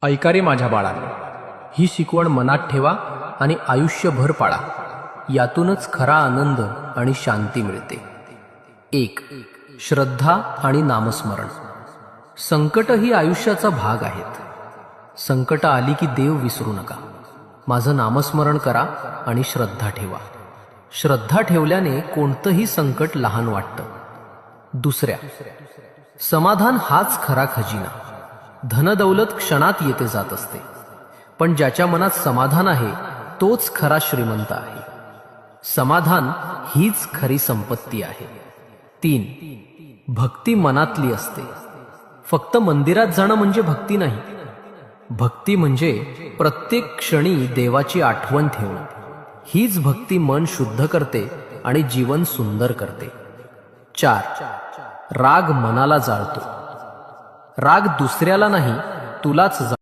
ऐका रे माझ्या बाळांनो, ही शिकवण मनात ठेवा आणि आयुष्यभर पाळा. यातूनच खरा आनंद आणि शांती मिळते. 1. श्रद्धा आणि नामस्मरण. संकट ही आयुष्याचा भाग आहेत. संकट आली की देव विसरू नका. माझं नामस्मरण करा आणि श्रद्धा ठेवा. श्रद्धा ठेवल्याने कोणतंही संकट लहान वाटतं. 2. समाधान हाच खरा खजिना. धनदौलत क्षणात येते जात असते, पण ज्याच्या मनात समाधान आहे तोच खरा श्रीमंत आहे. समाधान हीच खरी संपत्ती आहे. 3. भक्ती मनातली असते. फक्त मंदिरात जाणं म्हणजे भक्ती नाही. भक्ती म्हणजे प्रत्येक क्षणी देवाची आठवण ठेवणं. हीच भक्ती मन शुद्ध करते आणि जीवन सुंदर करते. 4. राग मनाला जाळतो. राग दुसऱ्याला नाही, तुलाच